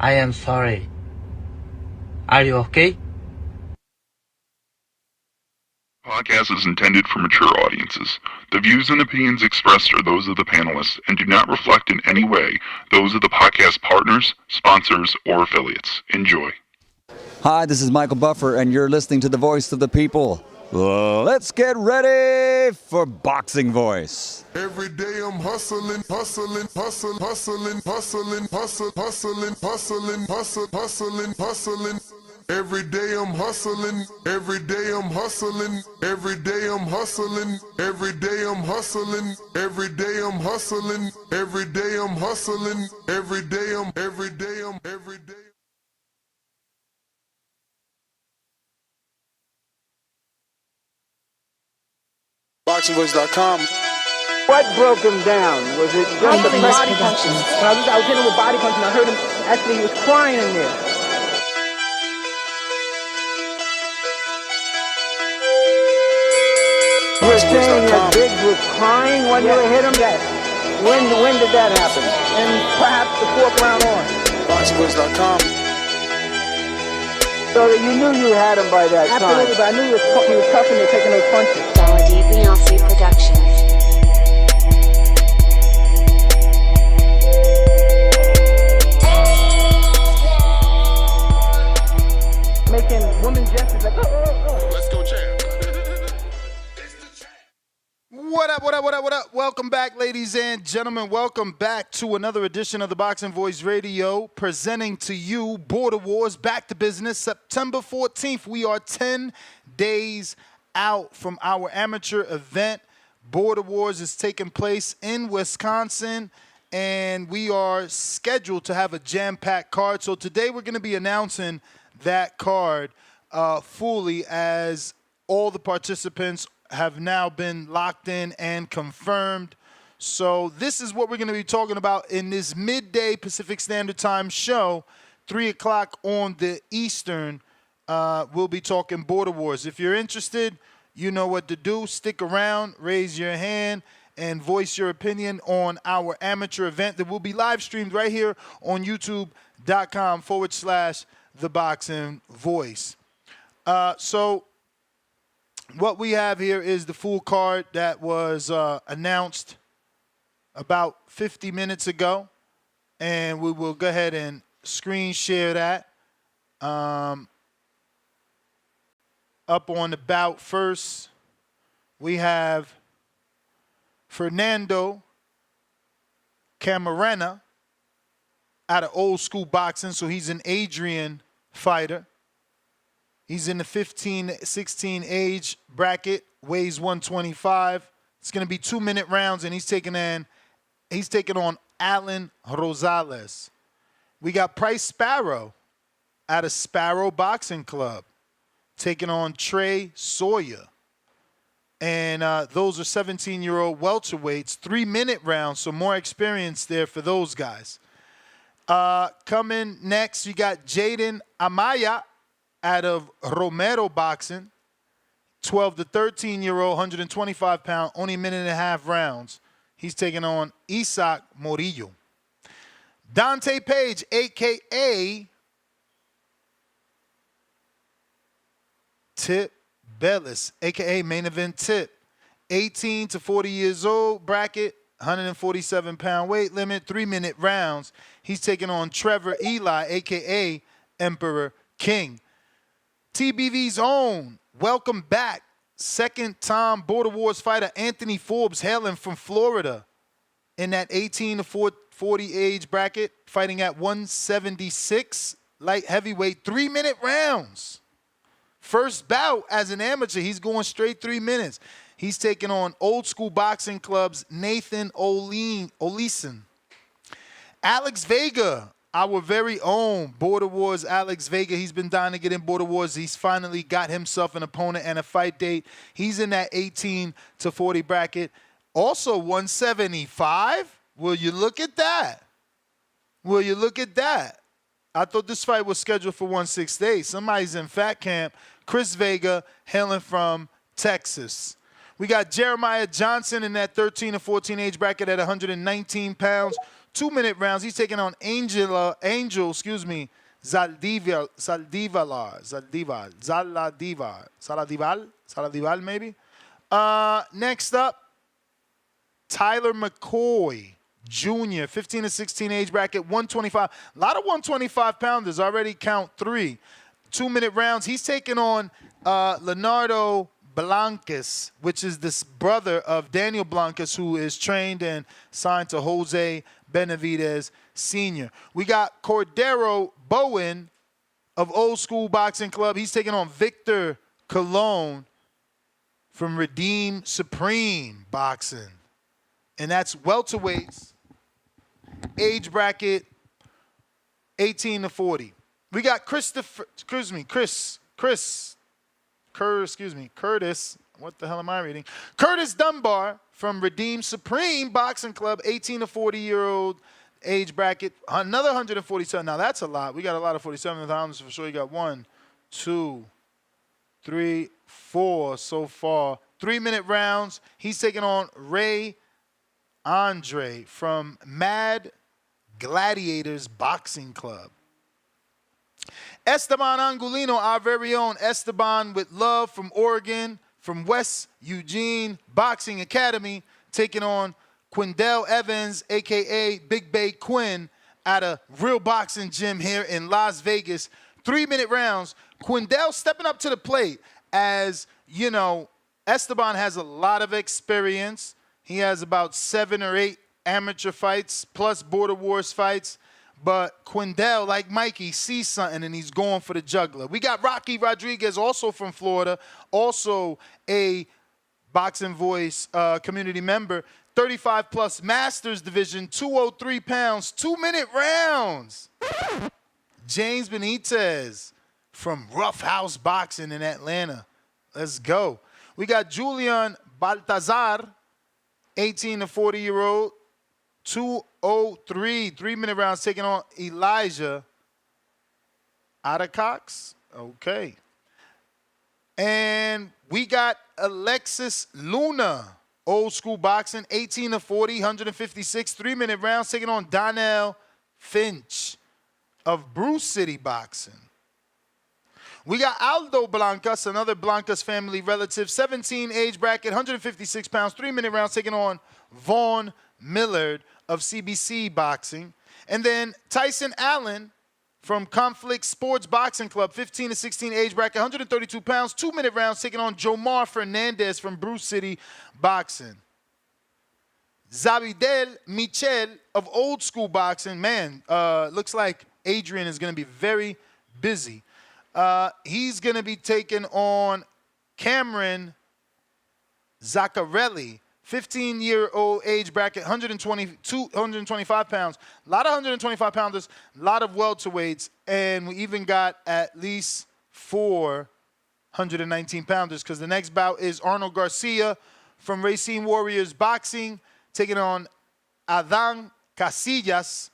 I am sorry. Are you okay? Podcast is intended for mature audiences. The views and opinions expressed are those of the panelists and do not reflect in any way those of the podcast partners, sponsors, or affiliates. Enjoy. Hi, this is Michael Buffer, and you're listening to the voice of the people. Let's get ready for Boxing Voice. Every day I'm hustling, hustling, hustling, hustling, hustling, hustling, hustling, hustling, hustling, hustling, hustling. Every day I'm hustling, every day I'm hustling, every day I'm hustling, every day I'm hustling, every day I'm hustling, every day I'm hustling, every day I'm, every day I'm, every day. Thaboxingvoice.com. What broke him down? Was it just the body punching? When I was hitting him with body punching, I heard him, actually he was crying in there. You were saying that Biggs was crying when you hit him? Yes. When did that happen? And perhaps the fourth round on. Thaboxingvoice.com. So that you knew you had him by that time. Absolutely, but I knew he was tough and they're taking those punches. Beyonce Productions. Making women gestures like, Let's go, champ. What up, what up, what up, what up? Welcome back, ladies and gentlemen. Welcome back to another edition of the Boxing Voice Radio, presenting to you Border Wars, back to business. September 14th, we are 10 days out from our amateur event. Border Wars is taking place in Wisconsin, and we are scheduled to have a jam-packed card. So today we're going to be announcing that card fully, as all the participants have now been locked in and confirmed. So this is what we're going to be talking about in this midday Pacific Standard Time show, 3 o'clock on the Eastern. We'll be talking Border Wars. If you're interested, you know what to do. Stick around, raise your hand, and voice your opinion on our amateur event that will be live streamed right here on youtube.com/TheBoxingVoice. So what we have here is the full card that was announced about 50 minutes ago, and we will go ahead and screen share that. Up on the bout first, we have Fernando Camarena out of Old School Boxing. So he's an Adrian fighter. He's in the 15-16 age bracket, weighs 125. It's going to be 2-minute rounds, and he's taking on Alan Rosales. We got Price Sparrow out of Sparrow Boxing Club, taking on Trey Sawyer. And those are 17-year-old welterweights, 3-minute rounds, so more experience there for those guys. Coming next, you got Jaden Amaya out of Romero Boxing, 12 to 13-year-old, 125-pound, only a minute and a half rounds. He's taking on Isaac Morillo. Dante Page, a.k.a. Tip Bellis, a.k.a. Main Event Tip, 18 to 40 years old, bracket, 147-pound weight limit, 3-minute rounds. He's taking on Trevor Eli, a.k.a. Emperor King. TBV's own, welcome back, second-time Border Wars fighter Anthony Forbes, hailing from Florida, in that 18 to 40 age bracket, fighting at 176, light heavyweight, 3-minute rounds. First bout as an amateur, he's going straight 3 minutes. He's taking on Old School Boxing Club's Nathan Oleson. Alex Vega, our very own Border Wars Alex Vega. He's been dying to get in Border Wars. He's finally got himself an opponent and a fight date. He's in that 18 to 40 bracket. Also 175. Will you look at that? Will you look at that? I thought this fight was scheduled for 168. Somebody's in fat camp. Chris Vega, hailing from Texas. We got Jeremiah Johnson in that 13 to 14 age bracket at 119 pounds, 2-minute rounds. He's taking on Zaldivar. Saladival, maybe. Next up, Tyler McCoy Jr., 15 to 16 age bracket, 125. A lot of 125 pounders already count 3. 2-minute rounds. He's taking on Leonardo Blancas, which is this brother of Daniel Blancas, who is trained and signed to Jose Benavidez Sr. We got Cordero Bowen of Old School Boxing Club. He's taking on Victor Colon from Redeem Supreme Boxing. And that's welterweights, age bracket 18 to 40. We got Curtis. What the hell am I reading? Curtis Dunbar from Redeem Supreme Boxing Club, 18 to 40-year-old age bracket. Another 147. Now that's a lot. We got a lot of 47 pounds for sure. You got 1, 2, 3, 4 so far. 3-minute rounds. He's taking on Ray Andre from Mad Gladiators Boxing Club. Esteban Anguiano, our very own Esteban with love from Oregon, from West Eugene Boxing Academy, taking on Quindell Evans, a.k.a. Big Bay Quinn, at a real boxing gym here in Las Vegas. 3-minute rounds. Quindell stepping up to the plate. As, you know, Esteban has a lot of experience. He has about 7 or 8 amateur fights plus Border Wars fights. But Quindell, like Mikey, sees something and he's going for the juggler. We got Rocky Rodriguez, also from Florida, also a Boxing Voice community member. 35-plus Masters Division, 203 pounds, 2-minute rounds. James Benitez from Rough House Boxing in Atlanta. Let's go. We got Julian Baltazar, 18 to 40-year-old, 203, 3-minute rounds, taking on Elijah Adacox. Okay. And we got Alexis Luna, Old School Boxing, 18 to 40, 156, 3-minute rounds, taking on Donnell Finch of Bruce City Boxing. We got Aldo Blancas, another Blancas family relative, 17 age bracket, 156 pounds, 3-minute rounds, taking on Vaughn Millard of CBC Boxing. And then Tyson Allen from Conflict Sports Boxing Club, 15 to 16 age bracket, 132 pounds, 2-minute rounds, taking on Jomar Fernandez from Bruce City Boxing. Zabidel Michel of Old School Boxing. Man, looks like Adrian is going to be very busy. He's going to be taking on Cameron Zaccarelli, 15-year-old age bracket, 125 pounds. A lot of 125-pounders, a lot of welterweights, and we even got at least 4 119-pounders because the next bout is Arnold Garcia from Racine Warriors Boxing taking on Adan Casillas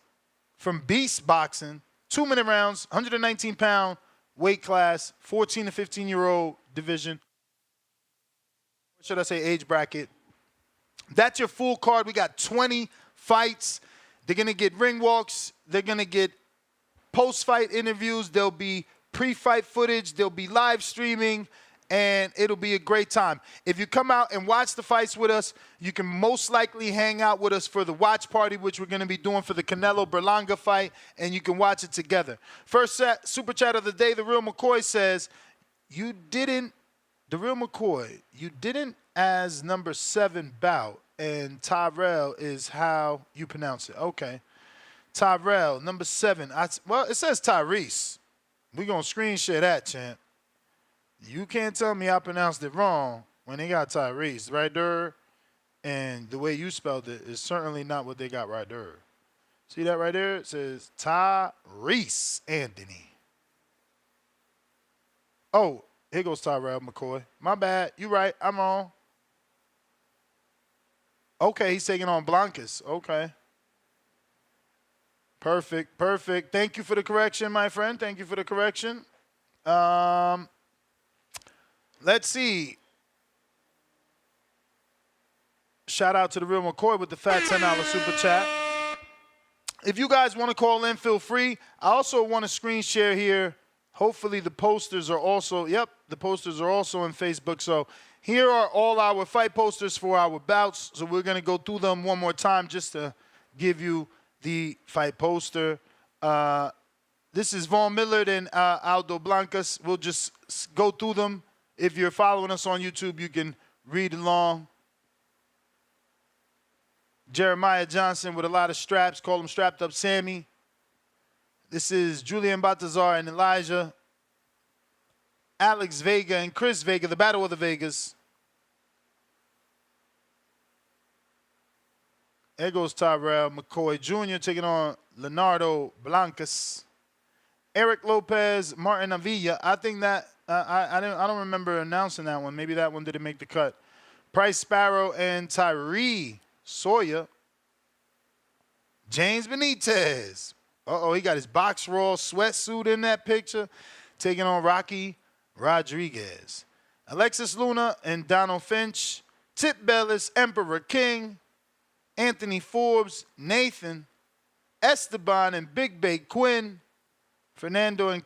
from Beast Boxing. 2-minute rounds, 119-pound weight class, 14 to 15-year-old division. Or should I say age bracket? That's your full card. We got 20 fights. They're going to get ring walks. They're going to get post-fight interviews. There'll be pre-fight footage. There'll be live streaming. And it'll be a great time. If you come out and watch the fights with us, you can most likely hang out with us for the watch party, which we're going to be doing for the Canelo Berlanga fight, and you can watch it together. First super chat of the day, The Real McCoy says, the Real McCoy, you didn't as number 7 bout, and Tyrell is how you pronounce it. Okay. Tyrell, number 7. Well, it says Tyrese. We're going to screen share that, champ. You can't tell me I pronounced it wrong when they got Tyrese right there, and the way you spelled it is certainly not what they got right there. See that right there? It says Tyrese Anthony. Oh, here goes Tyrell McCoy. My bad. You right. I'm wrong. Okay, he's taking on Blancas. Okay. Perfect. Perfect. Thank you for the correction, my friend. Thank you for the correction. Let's see. Shout out to The Real McCoy with the fat $10 super chat. If you guys want to call in, feel free. I also want to screen share here. Hopefully the posters are also, the posters are also on Facebook. So here are all our fight posters for our bouts. So we're going to go through them one more time just to give you the fight poster. This is Vaughn Millard and Aldo Blancas. We'll just go through them. If you're following us on YouTube, you can read along. Jeremiah Johnson with a lot of straps. Call him Strapped Up Sammy. This is Julian Baltazar and Elijah. Alex Vega and Chris Vega, the Battle of the Vegas. There goes Tyrell McCoy Jr. taking on Leonardo Blancas. Eric Lopez, Martin Avila. I think that I don't remember announcing that one. Maybe that one didn't make the cut. Price Sparrow and Tyree Sawyer. James Benitez. He got his box raw sweatsuit in that picture, taking on Rocky Rodriguez. Alexis Luna and Donald Finch. Tip Bellis, Emperor King. Anthony Forbes, Nathan. Esteban and Big Bay Quinn. Fernando and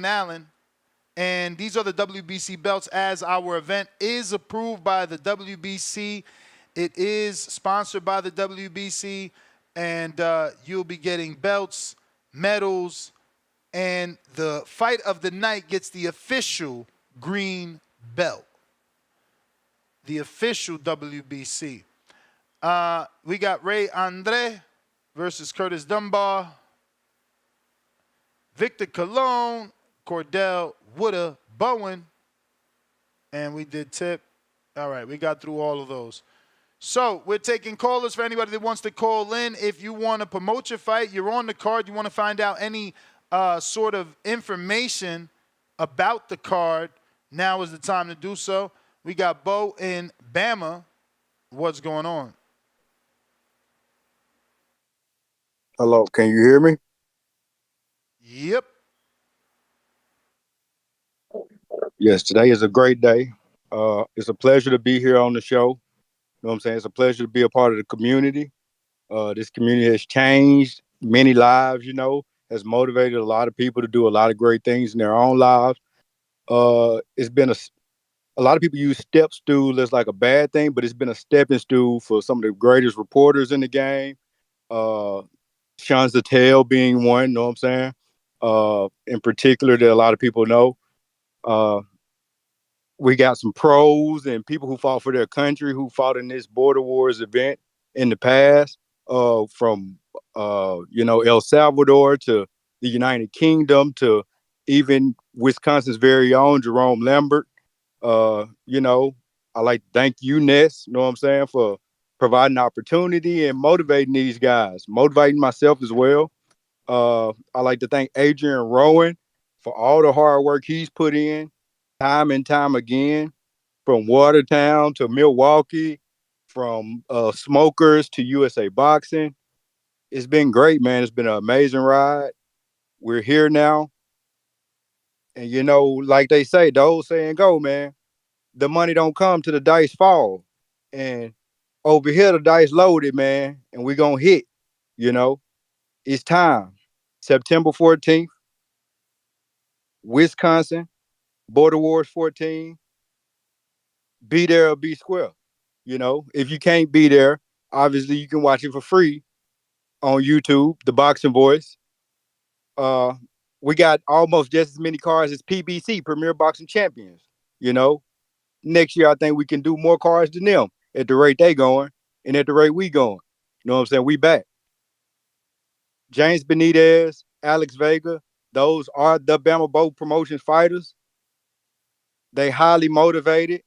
Allen. And these are the WBC belts as our event is approved by the WBC. It is sponsored by the WBC, and you'll be getting belts, medals, and the fight of the night gets the official green belt. The official WBC. We got Ray Andre versus Curtis Dunbar. Victor Colon, Cordell Woodard Bowen, and we did Tip. All right, we got through all of those. So we're taking callers for anybody that wants to call in. If you want to promote your fight, you're on the card, you want to find out any sort of information about the card, now is the time to do so. We got Bo in Bama. What's going on? Hello, can you hear me? Yep. Yes, today is a great day. It's a pleasure to be here on the show. You know what I'm saying? It's a pleasure to be a part of the community. This community has changed many lives, has motivated a lot of people to do a lot of great things in their own lives. It's been a lot of people use step stool as like a bad thing, but it's been a stepping stool for some of the greatest reporters in the game. Sean Zattel being one, you know what I'm saying? In particular, that a lot of people know. We got some pros and people who fought for their country, who fought in this Border Wars event in the past, from El Salvador to the United Kingdom to even Wisconsin's very own Jerome Lambert. I like to thank you, Ness, you know what I'm saying, for providing opportunity and motivating these guys, motivating myself as well. I like to thank Adrian Rowan for all the hard work he's put in time and time again, from Watertown to Milwaukee, from Smokers to USA Boxing. It's been great, man. It's been an amazing ride. We're here now. And, like they say, the old saying go, man, the money don't come till the dice fall. And over here, the dice loaded, man, and we're going to hit, It's time. September 14th, Wisconsin, Border Wars 14. Be there or be square. If you can't be there, obviously you can watch it for free on YouTube, The Boxing Voice. We got almost just as many cards as PBC, Premier Boxing Champions. Next year I think we can do more cards than them at the rate they going and at the rate we going. You know what I'm saying? We back. James Benitez, Alex Vega, those are the Bama Bow Promotions fighters. They highly motivated.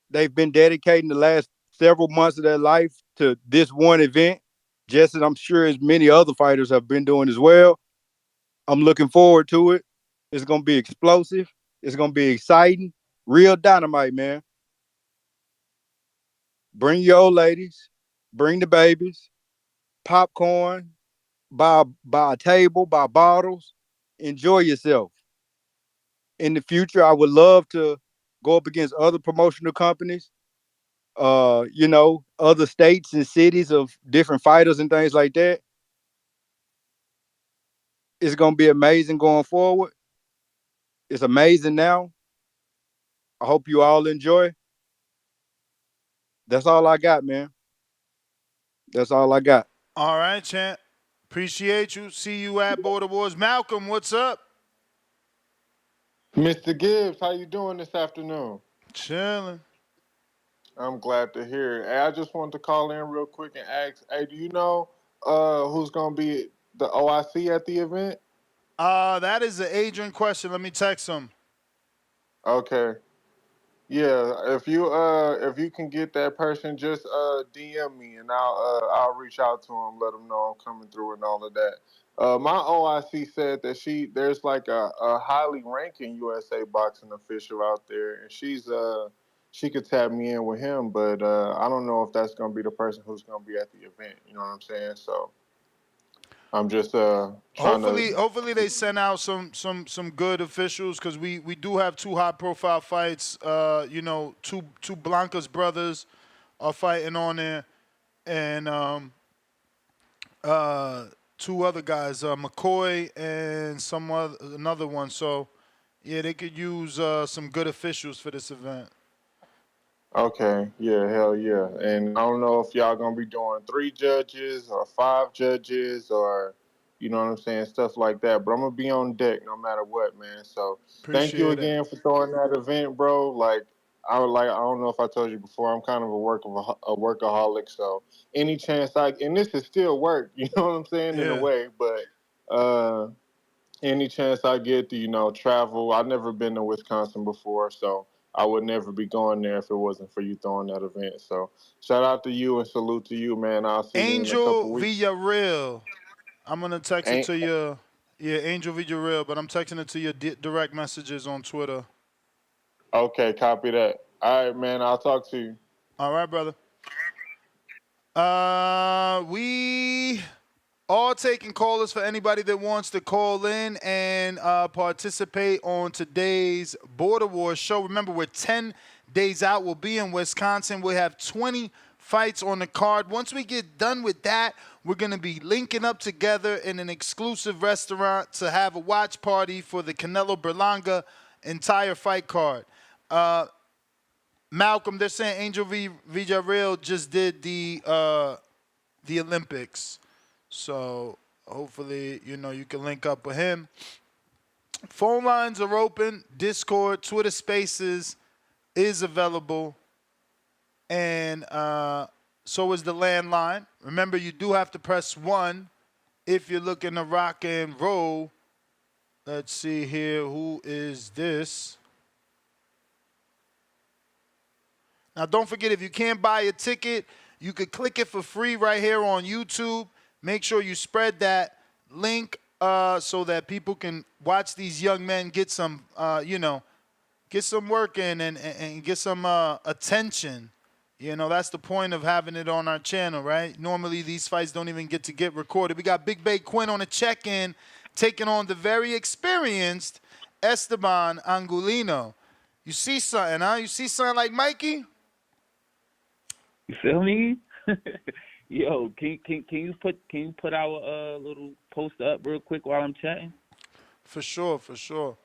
They've been dedicating the last several months of their life to this one event, just as I'm sure as many other fighters have been doing as well. I'm looking forward to it. It's going to be explosive. It's going to be exciting. Real dynamite, man. Bring your old ladies. Bring the babies. Popcorn. Buy a table. Buy bottles. Enjoy yourself. In the future, I would love to go up against other promotional companies other states and cities of different fighters and things like that. It's gonna be amazing going forward. It's amazing now. I hope you all enjoy. That's all I got, man. That's all I got. All right, champ. Appreciate you. See you at Border Wars. Malcolm, what's up? Mr. Gibbs, how you doing this afternoon? Chilling. I'm glad to hear it. Hey, I just wanted to call in real quick and ask, hey, do you know who's gonna be the OIC at the event? That is an Adrian question. Let me text him. Okay. Yeah, if you can get that person, just DM me and I'll reach out to him, let him know I'm coming through and all of that. My OIC said that there's like a highly ranking USA boxing official out there, and she could tap me in with him, but I don't know if that's gonna be the person who's gonna be at the event. You know what I'm saying? So I'm just trying to. Hopefully they send out some good officials, because we do have two high profile fights. Two Blancas brothers are fighting on there, and two other guys, McCoy and another one. So yeah, they could use some good officials for this event. Okay, yeah, hell yeah. And I don't know if y'all gonna be doing 3 judges or 5 judges or you know what I'm saying, stuff like that. But I'm gonna be on deck no matter what, man. So thank you Appreciate it. again for throwing that event, bro. I don't know if I told you before, I'm kind of a workaholic. So any chance and this is still work, you know what I'm saying, in a Yeah. way, but uh any chance I get to, travel. I've never been to Wisconsin before, so I would never be going there if it wasn't for you throwing that event. So shout out to you and salute to you, man. I'll see you in a couple Angel weeks. Villarreal. I'm gonna text it Ain't to you. Yeah, Angel Villarreal, but I'm texting it to your direct messages on Twitter. okay, copy that. All right, man. I'll talk to you. All right, brother. We are taking callers for anybody that wants to call in and participate on today's Border Wars show. Remember, we're 10 days out. We'll be in Wisconsin. We have 20 fights on the card. Once we get done with that, we're going to be linking up together in an exclusive restaurant to have a watch party for the Canelo Berlanga entire fight card. Malcolm, they're saying Angel Villarreal just did the Olympics. So hopefully, you can link up with him. Phone lines are open. Discord, Twitter Spaces is available. And so is the landline. Remember, you do have to press 1 if you're looking to rock and roll. Let's see here. Who is this? Now, don't forget, if you can't buy a ticket, you could click it for free right here on YouTube. Make sure you spread that link so that people can watch these young men get some, get some work in and get some attention. That's the point of having it on our channel, right? Normally, these fights don't even get recorded. We got Big Bay Quinn on a check-in, taking on the very experienced Esteban Anguiano. You see something, huh? You see something like Mikey? You feel me? Yo, can you put our little post up real quick while I'm chatting? For sure, for sure.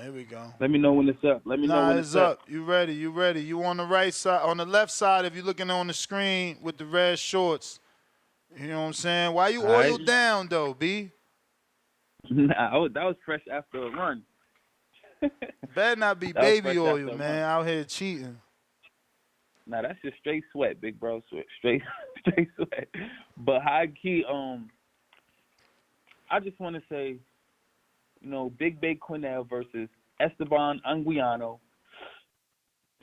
Here we go. Let me know when it's up. Let me know when it's up. You ready? You ready? You on the right side, on the left side. If you're looking on the screen with the red shorts, you know what I'm saying. Why you oiled down though, B? Nah, that was fresh after a run. Better not be baby oil, man. Out here cheating. Nah, that's just straight sweat, big bro. Straight sweat. But high key, I just want to say, Big Bay Quinnell versus Esteban Anguiano,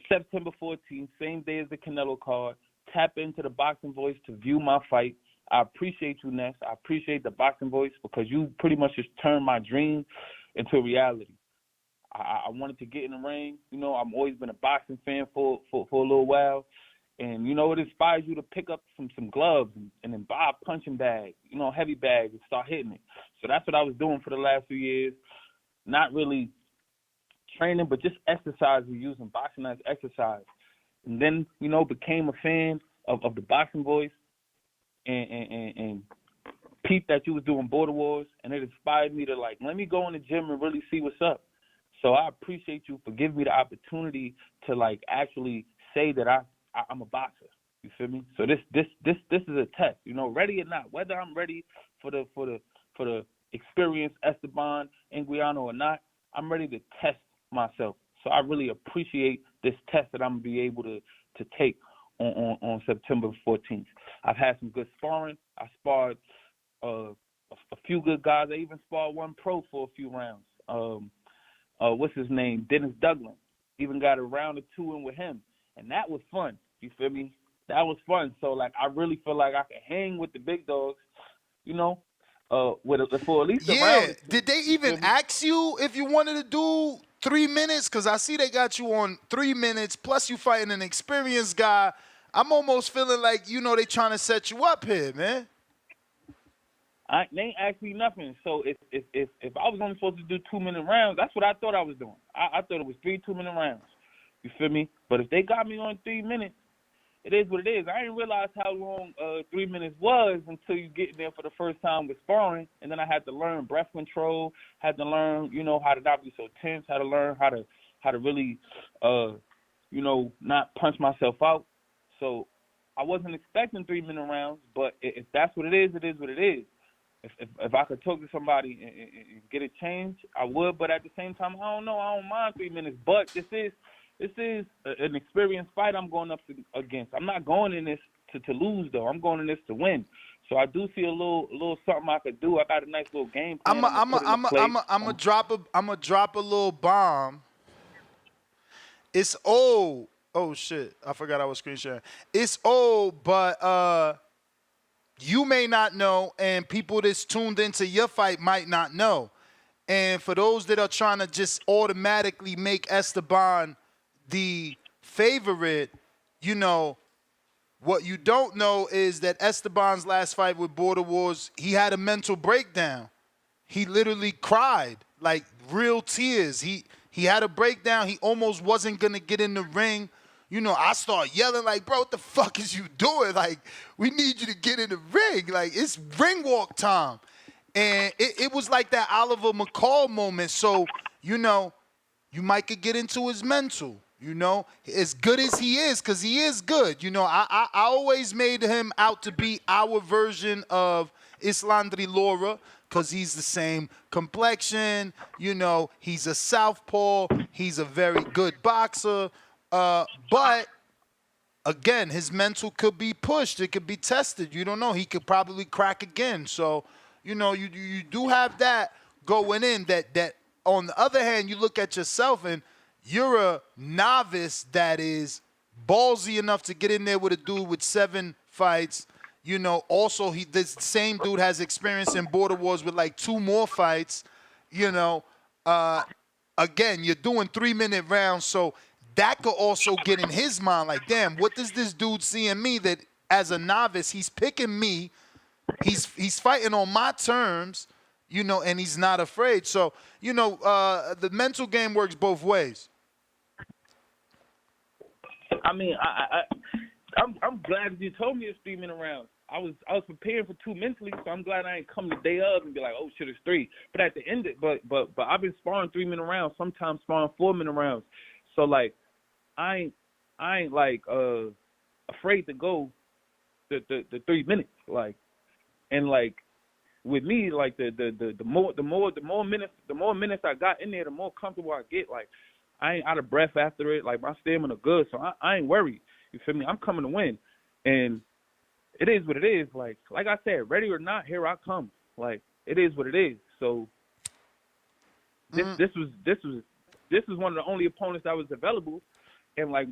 September 14th, same day as the Canelo card. Tap into the Boxing Voice to view my fight. I appreciate you, Ness. I appreciate the Boxing Voice because you pretty much just turned my dream into reality. I wanted to get in the ring. I've always been a boxing fan for a little while. And, it inspires you to pick up some gloves and then buy a punching bag, heavy bag and start hitting it. So that's what I was doing for the last few years. Not really training, but just exercise. We're using boxing as exercise. And then, became a fan of the Boxing Voice and peeped that you was doing Border Wars, and it inspired me to, let me go in the gym and really see what's up. So I appreciate you for giving me the opportunity to, actually say that I'm a boxer. You feel me? So this is a test, ready or not. Whether I'm ready for the experienced Esteban Anguiano or not, I'm ready to test myself. So I really appreciate this test that I'm going to be able to take on September 14th. I've had some good sparring. I sparred a few good guys. I even sparred one pro for a few rounds. What's his name? Dennis Douglas. Even got a round or two in with him. And that was fun. You feel me? That was fun. So, I really feel like I can hang with the big dogs, for at least a round or two. Did they even ask you if you wanted to do 3 minutes? Because I see they got you on 3 minutes, plus you fighting an experienced guy. I'm almost feeling like, they trying to set you up here, man. They ain't asked me nothing. So if I was only supposed to do 2 minute rounds, that's what I thought I was doing. I thought it was 3 2-minute rounds. You feel me? But if they got me on 3 minutes, it is what it is. I didn't realize how long 3 minutes was until you get in there for the first time with sparring, and then I had to learn breath control, had to learn, how to not be so tense, how to learn how to really, not punch myself out. So I wasn't expecting 3 minute rounds, but if that's what it is what it is. If I could talk to somebody and get it changed, I would. But at the same time, I don't know. I don't mind 3 minutes. But this is an experienced fight I'm going up against. I'm not going in this to lose, though. I'm going in this to win. So I do see a little something I could do. I got a nice little game plan. I'm a drop a little bomb. It's old. Oh shit! I forgot I was screen sharing. It's old, but you may not know, and people that's tuned into your fight might not know. And for those that are trying to just automatically make Esteban the favorite, what you don't know is that Esteban's last fight with Border Wars, he had a mental breakdown. He literally cried, like real tears. He had a breakdown. He almost wasn't going to get in the ring. I start yelling like, bro, what the fuck is you doing? Like, we need you to get in the ring. Like, it's ring walk time. And it was like that Oliver McCall moment. So, you might could get into his mental, as good as he is, because he is good. I always made him out to be our version of Islandri Lara, because he's the same complexion. He's a southpaw. He's a very good boxer. But again, his mental could be pushed. It could be tested. You don't know. He could probably crack again. So, you do have that going in. That on the other hand, you look at yourself and you're a novice that is ballsy enough to get in there with a dude with 7 fights. Also this same dude has experience in Border Wars with like 2 more fights. Again, you're doing 3 minute rounds, so that could also get in his mind like, damn, what does this dude see in me that as a novice, he's picking me, he's fighting on my terms, and he's not afraid. So, the mental game works both ways. I mean, I'm glad that you told me it's 3 minute rounds. I was preparing for 2 mentally, so I'm glad I ain't come the day of and be like, oh shit, it's 3. But at the end, but I've been sparring 3 minute rounds, sometimes sparring 4 minute rounds. So like, I ain't like afraid to go the 3 minutes, like, and like with me, like the more minutes I got in there, the more comfortable I get. Like, I ain't out of breath after it. Like, my stamina good, so I ain't worried. You feel me? I'm coming to win, and it is what it is. Like I said, ready or not, here I come. Like, it is what it is. So this was one of the only opponents that was available, and like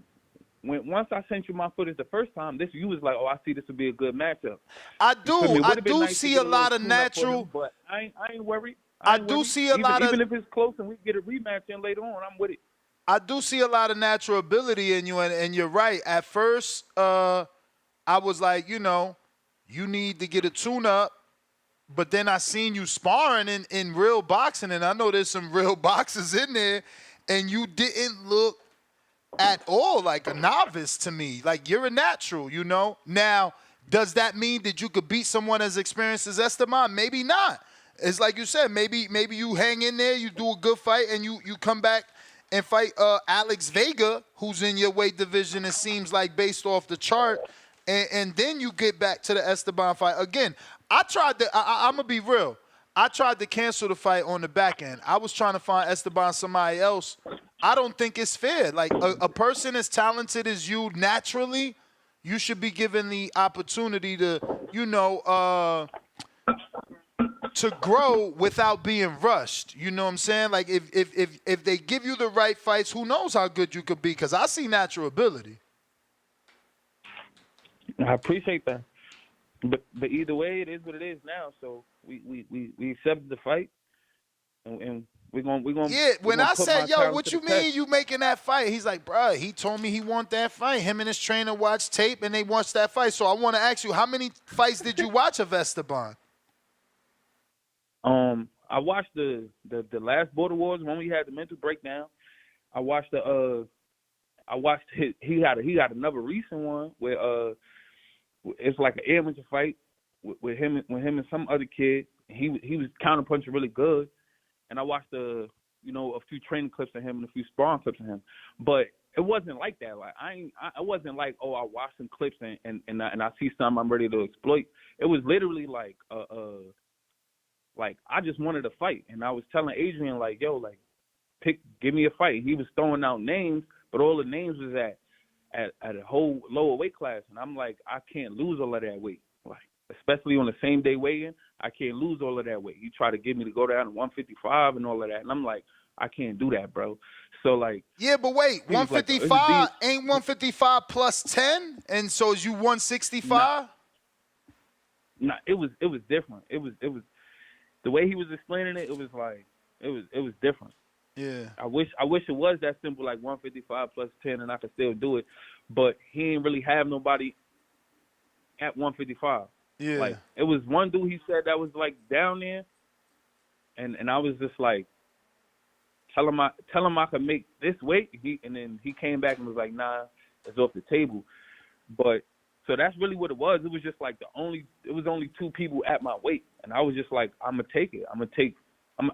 once I sent you my footage the first time, you was like, oh, I see this would be a good matchup. I do see a lot of natural, but I ain't worried. I do see a lot of, even if it's close and we get a rematch in later on, I'm with it. I do see a lot of natural ability in you, and you're right. At first, I was like, you need to get a tune-up, But then I seen you sparring in real boxing, and I know there's some real boxers in there, and you didn't look at all like a novice to me. Like, you're a natural, you know? Now, does that mean that you could beat someone as experienced as Esteban? Maybe not. It's like you said, maybe you hang in there, you do a good fight, and you come back and fight Alex Vega, who's in your weight division, it seems like, based off the chart, and then you get back to the Esteban fight. Again, I'm going to be real. I tried to cancel the fight on the back end. I was trying to find Esteban somebody else. I don't think it's fair. Like, a person as talented as you naturally, you should be given the opportunity to, you know, to grow without being rushed. You know what I'm saying? Like, if they give you the right fights, who knows how good you could be? Because I see natural ability. I appreciate that. But either way, it is what it is now. So we accepted the fight, and we're gonna. Yeah, when I said, yo, what you mean test. you making that fight? He's like, bruh, he told me he want that fight. Him and his trainer watched tape, and they watched that fight. So I want to ask you, how many fights did you watch of Esteban? I watched the last Border Wars when we had the mental breakdown. I watched he got another recent one where it's like an amateur fight with him and some other kid. He was counterpunching really good, and I watched a few training clips of him and a few sparring clips of him. But it wasn't like that. Like I wasn't like, oh, I watched some clips and I see something I'm ready to exploit. It was literally like like I just wanted a fight, and I was telling Adrian like, yo, like give me a fight. And he was throwing out names, but all the names was at a whole lower weight class, and I'm like, I can't lose all of that weight. Like, especially on the same day weigh-in, I can't lose all of that weight. He tried to get me to go down to 155 and all of that, and I'm like, I can't do that, bro. So like, yeah, but wait, 155 like, ain't 155 plus 10, and so is you 165? Nah, it was different. It was the way he was explaining it. It was like it was different. Yeah. I wish it was that simple, like 155 plus 10, and I could still do it. But he didn't really have nobody at 155. Yeah. Like, it was one dude he said that was like down there, and I was just like, tell him I could make this weight. And then he came back and was like, nah, it's off the table. But so that's really what it was. It was just like it was only two people at my weight, and I was just like, I'm gonna take it.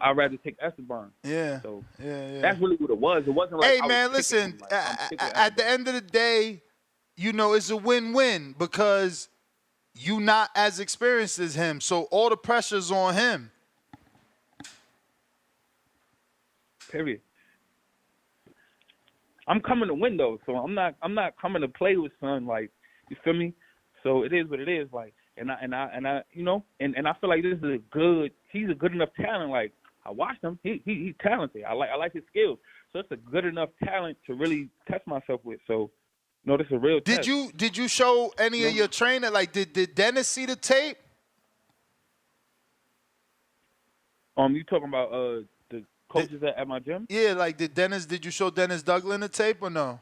I'd rather take Esteban. Yeah. So yeah. that's really what it was. It wasn't like, hey, man, listen, at the end of the day, you know, it's a win-win because you not as experienced as him. So all the pressure's on him. Period. I'm coming to win though, so I'm not coming to play with son, like, you feel me? So it is what it is, like, and I you know, and I feel like he's a good enough talent. Like, I watched him, he's talented. I like his skills. So it's a good enough talent to really test myself with. So, you know, this is a real test. Did you show any of your trainer? Like, did Dennis see the tape? You talking about the coaches at my gym? Yeah, like did you show Dennis Douglas the tape or no?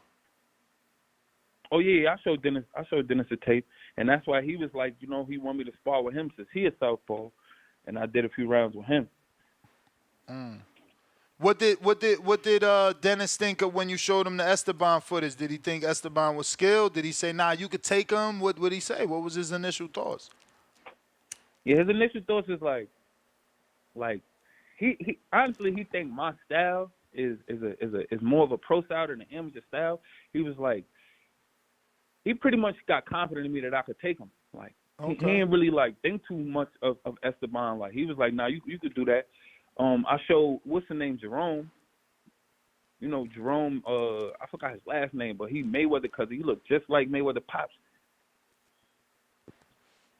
Oh yeah, I showed Dennis the tape, and that's why he was like, you know, he wanted me to spar with him since he is southpaw, and I did a few rounds with him. What did Dennis think of when you showed him the Esteban footage? Did he think Esteban was skilled? Did he say, nah, you could take him? What would he say? What was his initial thoughts? Yeah, his initial thoughts is like he honestly he think my style is more of a pro style than an amateur style. He was like, he pretty much got confident in me that I could take him. Like, he didn't really like think too much of Esteban. Like, he was like, nah, you could do that. I showed, what's the name, Jerome. You know, Jerome, I forgot his last name, but he Mayweather cousin. He looked just like Mayweather pops.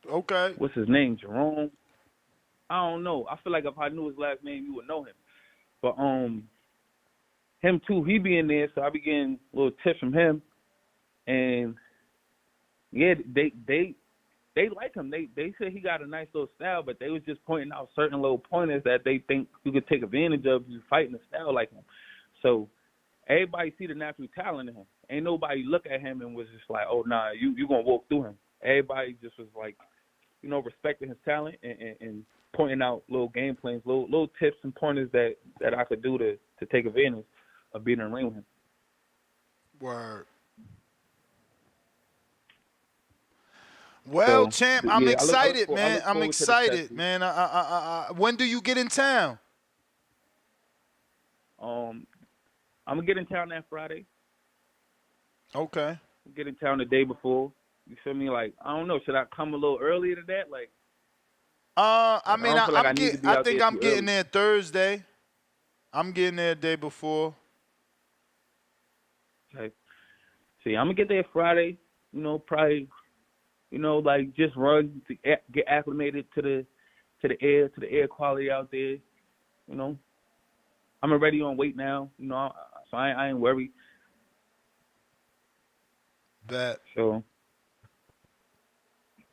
Okay. What's his name, Jerome? I don't know. I feel like if I knew his last name, you would know him. But him too, he be in there, so I be getting little tips from him. And yeah, they like him. They said he got a nice little style, but they was just pointing out certain little pointers that they think you could take advantage of you fighting a style like him. So everybody see the natural talent in him. Ain't nobody look at him and was just like, oh nah, you gonna walk through him. Everybody just was like, you know, respecting his talent and pointing out little game plans, little tips and pointers that I could do to take advantage of being in the ring with him. Word. Well, So, champ, but I'm yeah, excited, I man. look I'm forward to the excited, test. man. When do you get in town? I'm gonna get in town that Friday. Okay. Get in town the day before. You feel me? Like, I don't know. Should I come a little earlier to that? Like, I mean, don't feel like I need to be I out think there I'm too getting early. there Thursday. I'm getting there the day before. Okay. See, I'm gonna get there Friday. You know, probably, you know, like just run to get acclimated to the air quality out there. You know, I'm already on weight now. You know, so I ain't worried. Bet. So,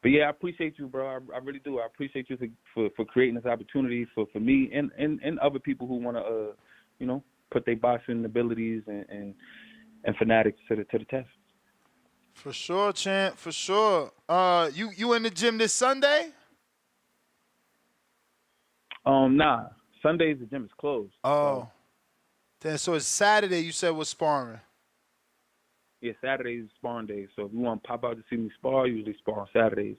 but yeah, I appreciate you, bro. I really do. I appreciate you for creating this opportunity for me and other people who want to, you know, put their boxing abilities and fanatics to the test. For sure, champ. For sure. You in the gym this Sunday? Nah. Sundays the gym is closed. Oh. Then so it's Saturday. You said was sparring. Yeah, Saturdays is sparring days. So if you want to pop out to see me spar, I usually spar on Saturdays.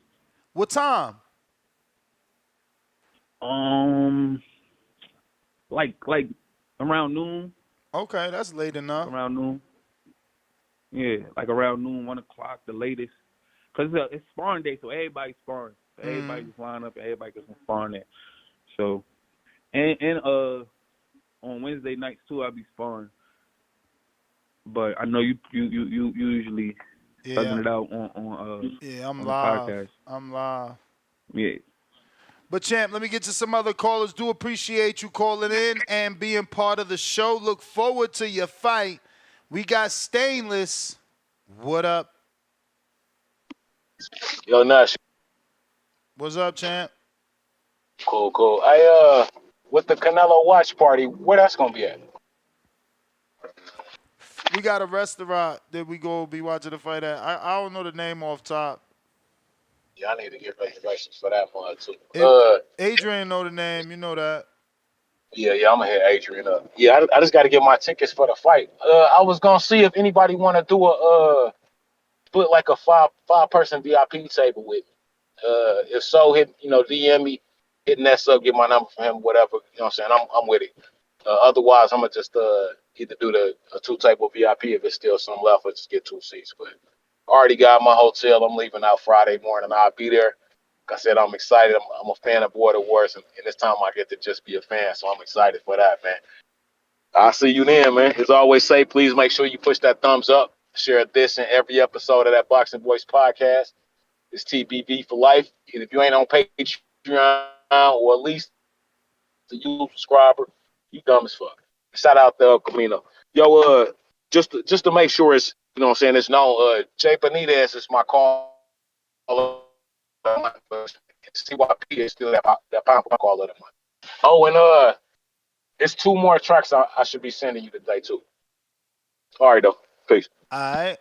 What time? Like around noon. Okay, that's late enough. Around noon. Yeah, like around noon, 1 o'clock, the latest. Cause it's sparring day, so everybody's sparring. So everybody just line up, and everybody gets some sparring there. So, and on Wednesday nights too, I'll be sparring. But I know you usually thugging it out on I'm on live. the podcast. I'm live. Yeah. But champ, let me get to some other callers. Do appreciate you calling in and being part of the show. Look forward to your fight. We got Stainless. What up? Yo, Nash. What's up, champ? Cool. With the Canelo watch party, where that's gonna be at? We got a restaurant that we go be watching the fight at. I don't know the name off top. Yeah, I need to get reservations for that one too. Adrian know the name. You know that. Yeah, I'm gonna hit Adrian up. Yeah, I just got to get my tickets for the fight. I was gonna see if anybody want to do a put like a five person VIP table with me. If so, hit DM me, hit Ness up, get my number from him, whatever. You know what I'm saying? I'm with it. Otherwise, I'm gonna just either do a 2-table VIP if it's still some left, or just get 2 seats. But I already got my hotel. I'm leaving out Friday morning. I'll be there. Like I said, I'm excited. I'm a fan of Border Wars, and this time I get to just be a fan, so I'm excited for that, man. I'll see you then, man. As always say, please make sure you push that thumbs up. Share this in every episode of that Boxing Voice podcast. It's TBV for life. And if you ain't on Patreon or at least a YouTube subscriber, you dumb as fuck. Shout out to El Camino. Yo, just to make sure it's, you know what I'm saying, it's known, Jay Benitez is my call. CYP is still that pound call of the month. Oh, and it's 2 more tracks I should be sending you today too. All right, though. Peace. All right.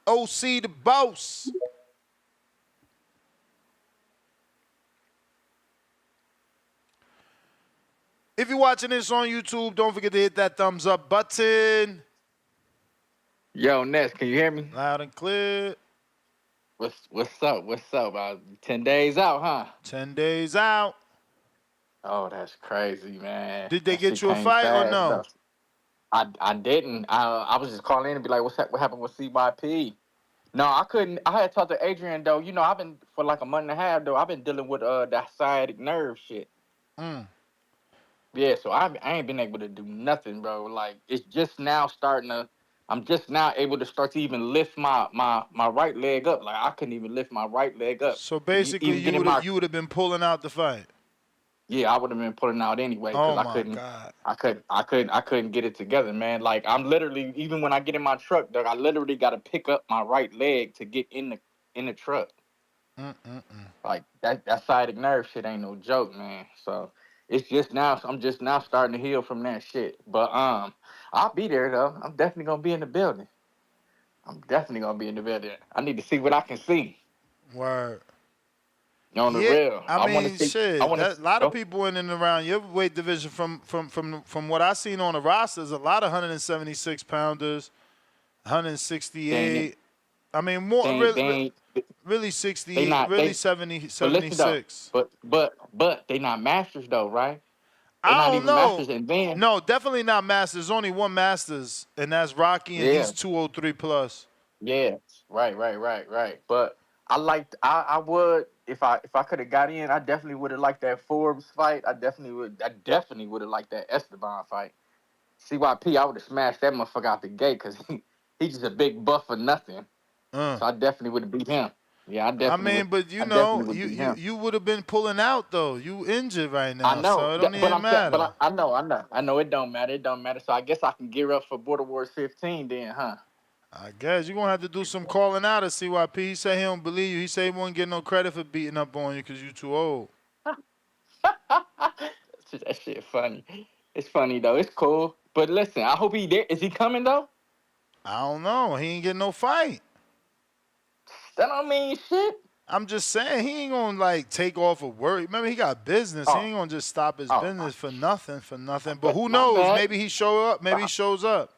OC the boss. If you're watching this on YouTube, don't forget to hit that thumbs up button. Yo, Ness, can you hear me? Loud and clear. What's up? 10 days out, huh? 10 days out. Oh, that's crazy, man. Did they That get shit you a came fight or fast, no? though. I didn't. I was just calling in and be like, what happened with CYP? No, I couldn't. I had talked to Adrian, though. You know, I've been, for like a month and a half, though, I've been dealing with that sciatic nerve shit. Yeah, so I ain't been able to do nothing, bro. Like, it's just now I'm just now able to start to even lift my right leg up. Like, I couldn't even lift my right leg up. So basically, you would have been pulling out the fight. Yeah, I would have been pulling out anyway because I couldn't get it together, man. Like, I'm literally, even when I get in my truck, dog, I literally got to pick up my right leg to get in the truck. Like, that sciatic nerve shit ain't no joke, man. So it's just now, I'm just now starting to heal from that shit. But I'll be there though. I'm definitely gonna be in the building. I need to see what I can see. Word. On the Yeah, real. I want to mean, see. I shit. want to. A lot of people in and around your weight division from what I seen on the rosters, a lot of 176 pounders, They ain't. 168. I mean, They more ain't. They ain't. really They 60, not. really They. 70, But listen though. 76. But they not masters though, right? They I not don't even know. masters, and then No, definitely not Masters. There's only one Masters, and that's Rocky, and yeah. he's 203 plus. Yeah, right. But I would if I could have got in, I definitely would have liked that Forbes fight. I definitely would have liked that Esteban fight. CYP, I would have smashed that motherfucker out the gate because he's just a big buff for nothing. So I definitely would have beat him. Yeah, I mean, but I definitely would you beat you him. you would have been pulling out though. You injured right I now, know, so it don't but even I'm saying, matter. I know it don't matter. It don't matter. So I guess I can gear up for Border Wars 15 then, huh? I guess you're gonna have to do some calling out of CYP. He said he don't believe you. He said he won't get no credit for beating up on you because you too old. That shit funny. It's funny though. It's cool. But listen, I hope he there. Is he coming though? I don't know. He ain't getting no fight. That don't mean shit. I'm just saying he ain't gonna like take off of work. Remember he got business. He Oh, ain't gonna just stop his oh, business for nothing. But who my knows? bad. Maybe he show up. Maybe he shows up.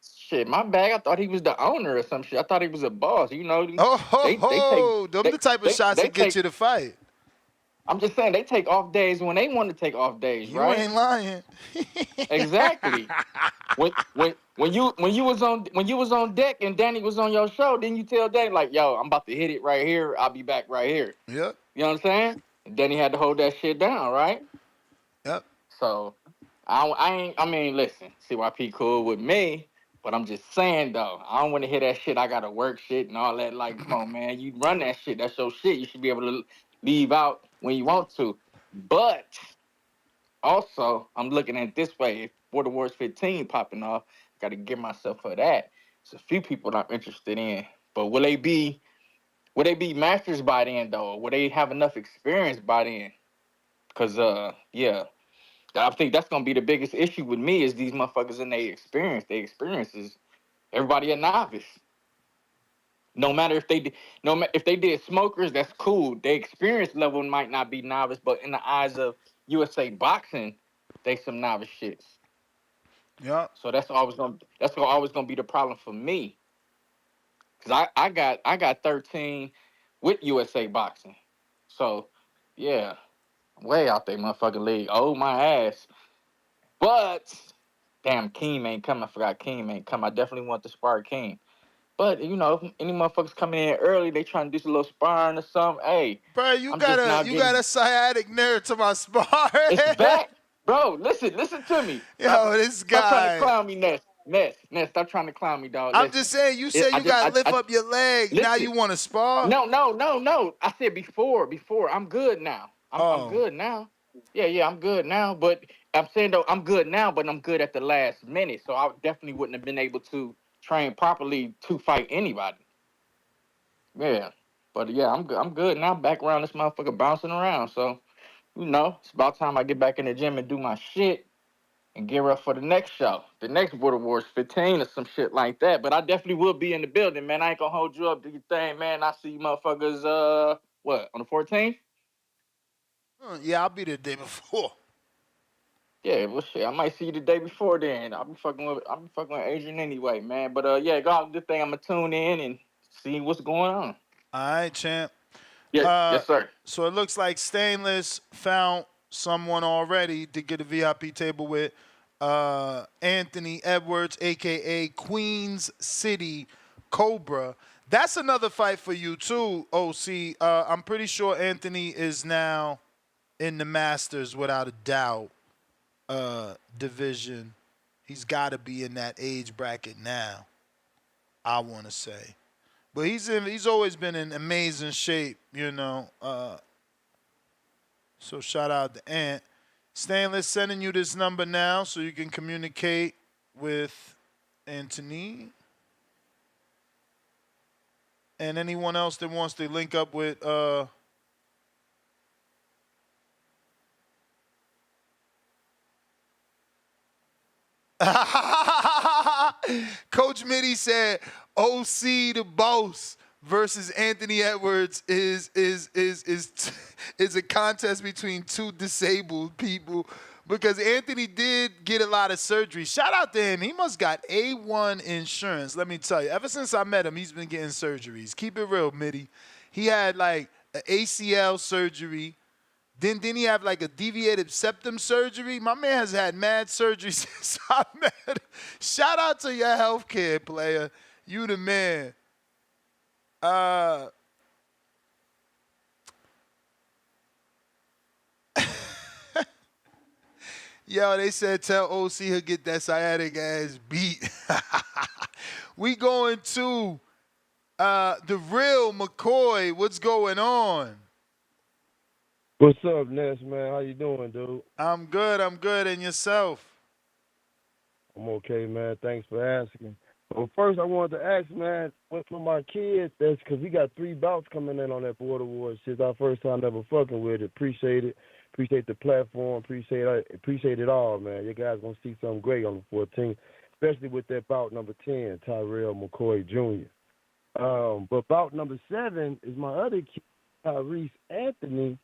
Shit, my bad. I thought he was the owner or some shit. I thought he was a boss. You know, Oh ho they take ho! Them the type of shots they that get take. you to fight. I'm just saying they take off days when they want to take off days, You right? ain't lying. Exactly. When you was on deck and Danny was on your show, then you tell Danny like, "Yo, I'm about to hit it right here. I'll be back right here." Yep. You know what I'm saying? And Danny had to hold that shit down, right? Yep. So I ain't. I mean, listen, CYP cool with me, but I'm just saying though, I don't want to hear that shit. I gotta work shit and all that. Like, come on, man, you run that shit. That's your shit. You should be able to leave out when you want to. But also, I'm looking at it this way. If Border Wars 15 popping off, got to give myself for that. There's a few people that I'm interested in, but will they be masters by then though? Will they have enough experience by then? Cause yeah, I think that's gonna be the biggest issue with me is these motherfuckers and their experience. Their experience is everybody a novice. No matter if they if they did smokers, that's cool. Their experience level might not be novice, but in the eyes of USA boxing, they some novice shits. Yep. So that's always gonna be the problem for me. Cause I got 13 with USA boxing. So yeah, way out there motherfucking league. Oh my ass. But damn, Keem ain't come. I forgot Keem ain't come. I definitely want to spar Keem. But you know, if any motherfuckers coming in early, they trying to do some little sparring or something. Hey, Bro, I'm just now you got getting a sciatic nerve to my spar. it's back, bro. Listen to me. Yo, this Stop trying to guy. clown me, Ness. Stop trying to clown me, dog. I'm Listen, just saying, you said I you just, got to lift I up your leg. Now listen. you want to spar? No. I said before. I'm good now. I'm good now. Yeah, I'm good now. But I'm saying though, I'm good now, but I'm good at the last minute. So I definitely wouldn't have been able to train properly to fight anybody. Yeah. But yeah, I'm good. I'm good now. Back around this motherfucker bouncing around. So, you know, it's about time I get back in the gym and do my shit and gear up for the next show. The next Border Wars 15 or some shit like that. But I definitely will be in the building, man. I ain't gonna hold you up. Do your thing, man. I see you motherfuckers what, on the 14th? Yeah, I'll be there the day before. Yeah, well shit. I might see you the day before then. I'll be fucking with Adrian anyway, man. But yeah, go out this thing, I'm gonna tune in and see what's going on. All right, champ. Yes, sir. So it looks like Stainless found someone already to get a VIP table with. Anthony Edwards, a.k.a. Queens City Cobra. That's another fight for you, too, OC. I'm pretty sure Anthony is now in the Masters without a doubt division. He's got to be in that age bracket now, I want to say. But he's always been in amazing shape, you know. So shout out to Ant. Stainless sending you this number now so you can communicate with Anthony. And anyone else that wants to link up with Coach Mitty said OC the boss versus Anthony Edwards is a contest between two disabled people, because Anthony did get a lot of surgery. Shout out to him. He must got A1 insurance. Let me tell you, ever since I met him, he's been getting surgeries. Keep it real, Mitty. He had like an ACL surgery. Then he have like a deviated septum surgery. My man has had mad surgeries since I met him. Shout out to your healthcare player. You the man. Yo, they said tell OC he'll get that sciatic ass beat. We going to the real McCoy. What's going on? What's up, Ness, man? How you doing, dude? I'm good. And yourself? I'm okay, man. Thanks for asking. Well, first I wanted to ask, man, for my kids, that's because we got 3 bouts coming in on that Border Wars. It's our first time ever fucking with it. Appreciate it. Appreciate the platform. Appreciate it all, man. You guys gonna see something great on the 14th, especially with that bout number 10, Tyrell McCoy Jr. But bout number 7 is my other kid, Tyrese Anthony,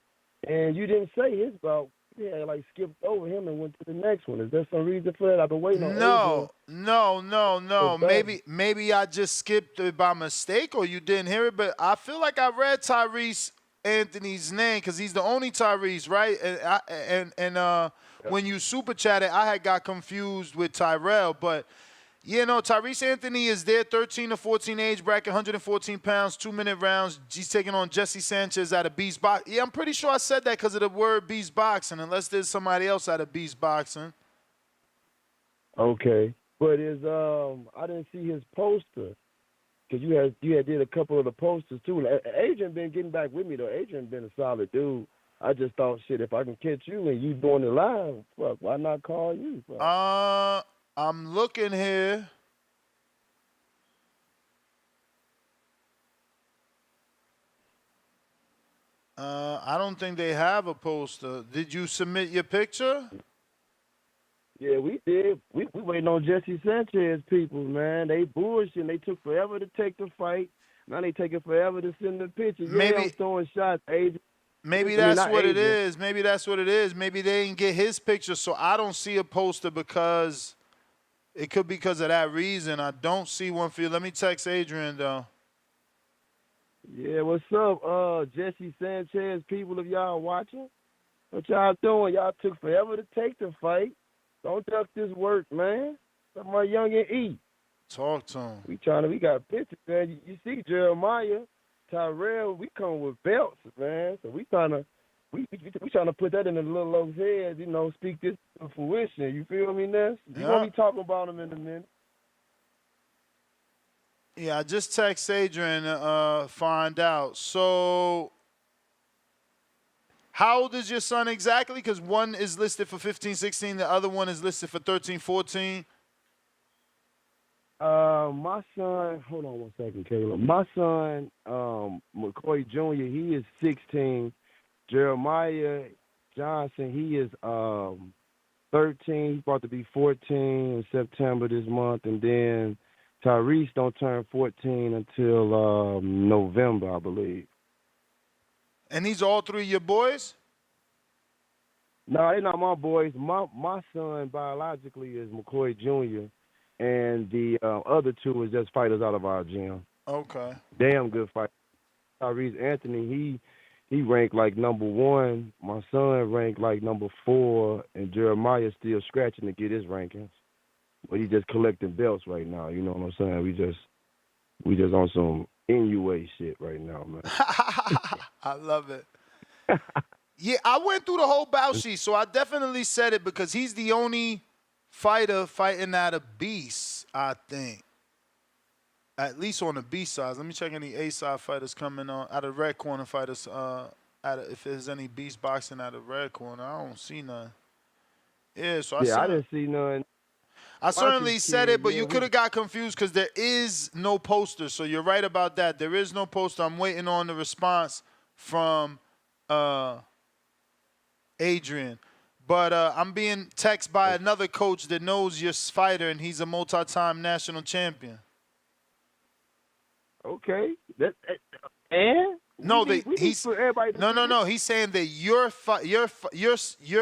and you didn't say his bout. Yeah, like skipped over him and went to the next one. Is there some reason for that? I've been waiting on No. Maybe I just skipped it by mistake, or you didn't hear it. But I feel like I read Tyrese Anthony's name because he's the only Tyrese, right? And when you super chatted, I had got confused with Tyrell, but. Yeah, no, Tyrese Anthony is there, 13 to 14 age bracket, 114 pounds, 2-minute rounds. He's taking on Jesse Sanchez out of Beast Boxing. Yeah, I'm pretty sure I said that because of the word Beast Boxing, unless there's somebody else out of Beast Boxing. Okay, but I didn't see his poster because you had did a couple of the posters too. Adrian been getting back with me though. Adrian been a solid dude. I just thought, shit, if I can catch you and you doing it live, fuck, why not call you? Fuck. I'm looking here. I don't think they have a poster. Did you submit your picture? Yeah, we did. We waiting on Jesse Sanchez people, man. They bullshitting. They took forever to take the fight. Now they taking forever to send the picture. Yeah, I'm throwing shots, Adrian. Maybe that's what it is. Maybe that's what it is. Maybe they didn't get his picture, so I don't see a poster because... It could be because of that reason. I don't see one for you. Let me text Adrian, though. Yeah, what's up, Jesse Sanchez people, if y'all watching? What y'all doing? Y'all took forever to take the fight. Don't duck this work, man. Let my youngin' eat. Talk to him. We got pictures, man. You see Jeremiah, Tyrell, we come with belts, man. So we trying to put that in the little old head, speak this to fruition. You feel me, Ness? You're going to be talking about him in a minute. Yeah, I just text Adrian to find out. So, how old is your son exactly? Because one is listed for 15, 16. The other one is listed for 13, 14. My son, hold on one second, Caleb. My son, McCoy Jr., he is 16. Jeremiah Johnson, he is 13. He's about to be 14 in September this month. And then Tyrese don't turn 14 until November, I believe. And these all 3 your boys? No, they're not my boys. My son biologically is McCoy Jr., and the other 2 is just fighters out of our gym. Okay. Damn good fight. Tyrese Anthony, he ranked like number 1. My son ranked like number 4, and Jeremiah's still scratching to get his rankings. But he's just collecting belts right now. You know what I'm saying? We just on some NUA shit right now, man. I love it. Yeah, I went through the whole bout sheet, so I definitely said it because he's the only fighter fighting out of Beast, I think. At least on the B side. Let me check any A side fighters coming on out of red corner fighters. If there's any Beast boxing out of red corner, I don't see none. Yeah, so I didn't see none. I certainly said it, but you could have got confused because there is no poster. So you're right about that. There is no poster. I'm waiting on the response from Adrian. But I'm being texted by another coach that knows your fighter, and he's a multi-time national champion. Okay. And No, we need for everybody to see this. no. He's saying that your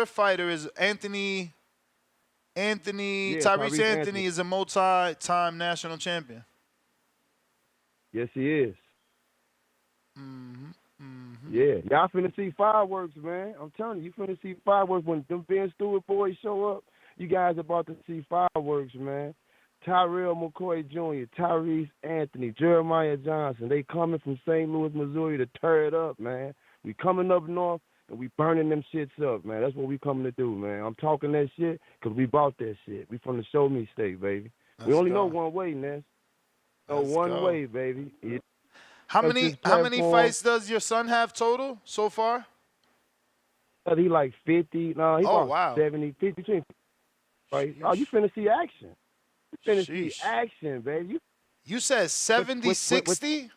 fighter is Anthony. Yeah, Tyrese Tyrese Anthony Anthony. is a multi-time national champion. Yes, he is. Mm-hmm. Yeah, y'all finna see fireworks, man. I'm telling you, finna see fireworks when them Ben Stewart boys show up. You guys about to see fireworks, man. Tyrell McCoy Jr., Tyrese Anthony, Jeremiah Johnson. They coming from St. Louis, Missouri to tear it up, man. We coming up north and we burning them shits up, man. That's what we coming to do, man. I'm talking that shit because we bought that shit. We from the Show Me State, baby. We only know one way, Ness. No, one way, baby. How many fights does your son have total so far? He like 50. No, he about 70, 50, between. Right? Oh, you finna see action. You finna see action, baby. You said 70, 60?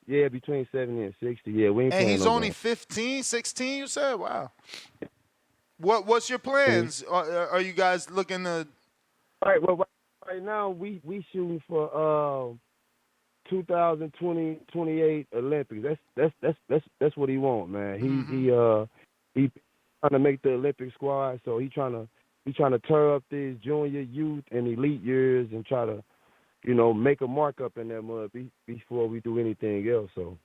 Yeah, between 70 and 60. Yeah, we ain't And playing he's no only game. 15, 16, you said? Wow. What's your plans? Are you guys looking to... All right, well, right now we shooting for 2028 Olympics. That's what he want, man. He trying to make the Olympic squad, so he trying to tear up these junior, youth, and elite years and try to, make a mark up in that mud before we do anything else. So,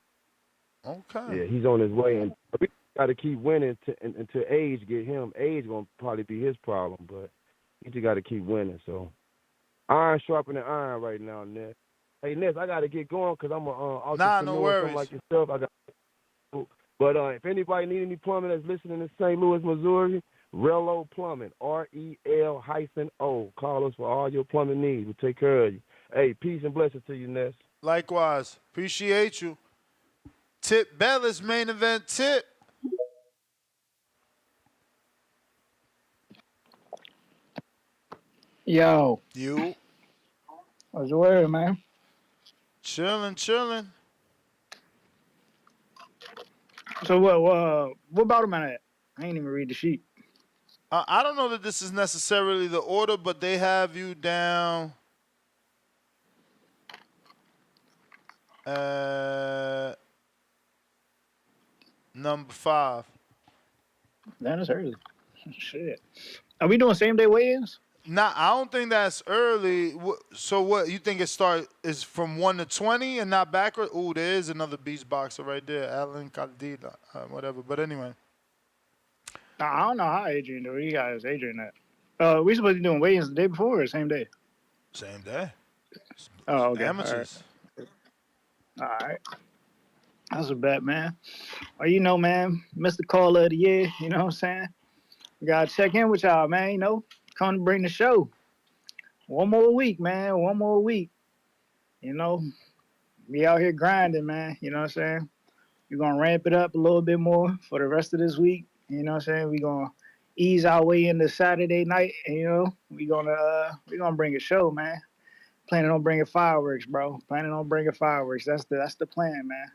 okay, yeah, he's on his way, and we got to keep winning until age get him. Age gonna probably be his problem, but he just got to keep winning. So, iron sharpening iron right now, Ness. Hey, Ness, I got to get going because I'm an entrepreneur, no worries. something like yourself. But if anybody need any plumbing that's listening in St. Louis, Missouri, Rello Plumbing, REL-O. Call us for all your plumbing needs. We'll take care of you. Hey, peace and blessings to you, Ness. Likewise. Appreciate you. Tip Bellis, main event tip. Yo. You. What's the word, man? Chilling. So what about him at? I ain't even read the sheet. I don't know that this is necessarily the order, but they have you down number 5. That is early. Shit. Are we doing same day weigh-ins? Nah, I don't think that's early. So what, you think it is from 1 to 20 and not backward? Ooh, there is another beast boxer right there, Alan Caldila, whatever. But anyway. I don't know how Adrian do. You guys, Adrian that. We supposed to be doing weigh-ins the day before or same day? Same day. Oh, okay. Amateurs. All right. That's a bet, man. Well, man, Mr. Caller of the Year, you know what I'm saying? We got to check in with y'all, man, come to bring the show. One more week, man. One more week. We out here grinding, man. You know what I'm saying? We're going to ramp it up a little bit more for the rest of this week. You know what I'm saying? We're going to ease our way into Saturday night. And, we're gonna bring a show, man. Planning on bringing fireworks, bro. Planning on bringing fireworks. That's the plan, man.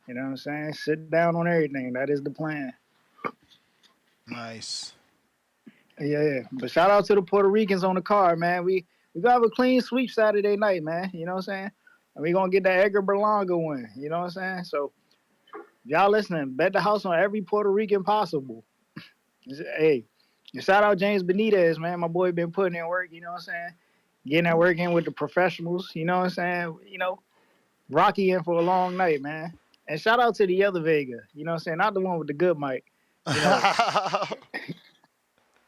You know what I'm saying? Sit down on everything. That is the plan. Nice. Yeah. But shout out to the Puerto Ricans on the card, man. We gonna have a clean sweep Saturday night, man. You know what I'm saying? And we gonna get that Edgar Berlanga win. You know what I'm saying? So y'all listening, bet the house on every Puerto Rican possible. Hey, shout out James Benitez, man. My boy been putting in work, you know what I'm saying? Getting that work in with the professionals, you know what I'm saying? Rocky in for a long night, man. And shout out to the other Vega, you know what I'm saying? Not the one with the good mic.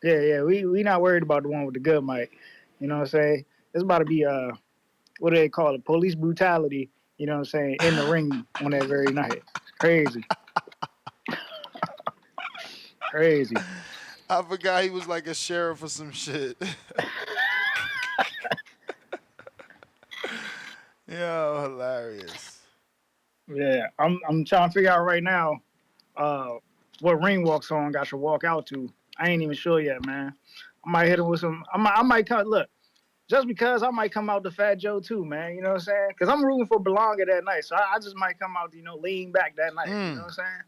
Yeah, we not worried about the one with the good mic. You know what I'm saying? It's about to be what do they call it? Police brutality, you know what I'm saying, in the ring on that very night. Crazy. Crazy. I forgot he was like a sheriff or some shit. Yo, hilarious. Yeah, I'm trying to figure out right now what ring walk song I should walk out to. I ain't even sure yet, man. I might hit him with some. I might come. Look, just because I might come out to Fat Joe too, man. You know what I'm saying? Because I'm rooting for Belonga that night, so I just might come out, lean back that night. You know what I'm saying?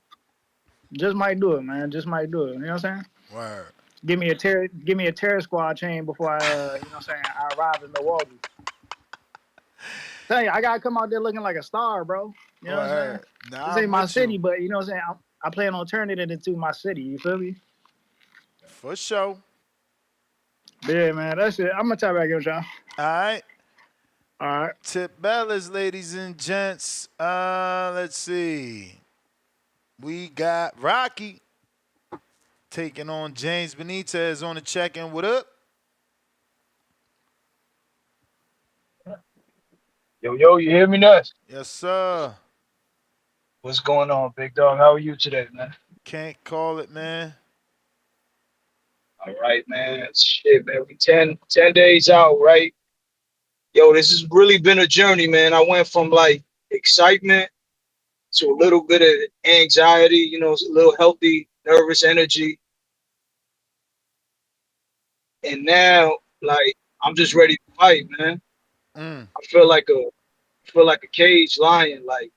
Just might do it, man. Just might do it. You know what I'm saying? Word. Give me a terror squad chain before I, you know what I'm saying, I arrive in Milwaukee. telling you, I gotta come out there looking like a star, bro. You know what I'm saying? This ain't my city, but you know what I'm saying. I plan on turning it into my city. You feel me? For sure. Yeah, man. That's it. I'm gonna tap back in with y'all. All right. All right. Tip Bellas, ladies and gents. Let's see. We got Rocky taking on James Benitez on the check-in. What up? Yo, you hear me, Nuts? Yes, sir. What's going on, big dog? How are you today, man? Can't call it, man. All right, man. Shit, man. We 10 days out, right? Yo, this has really been a journey, man. I went from like excitement to a little bit of anxiety, you know, a little healthy, nervous energy. And now, like, I'm just ready to fight, man. I feel like a caged lion. Like,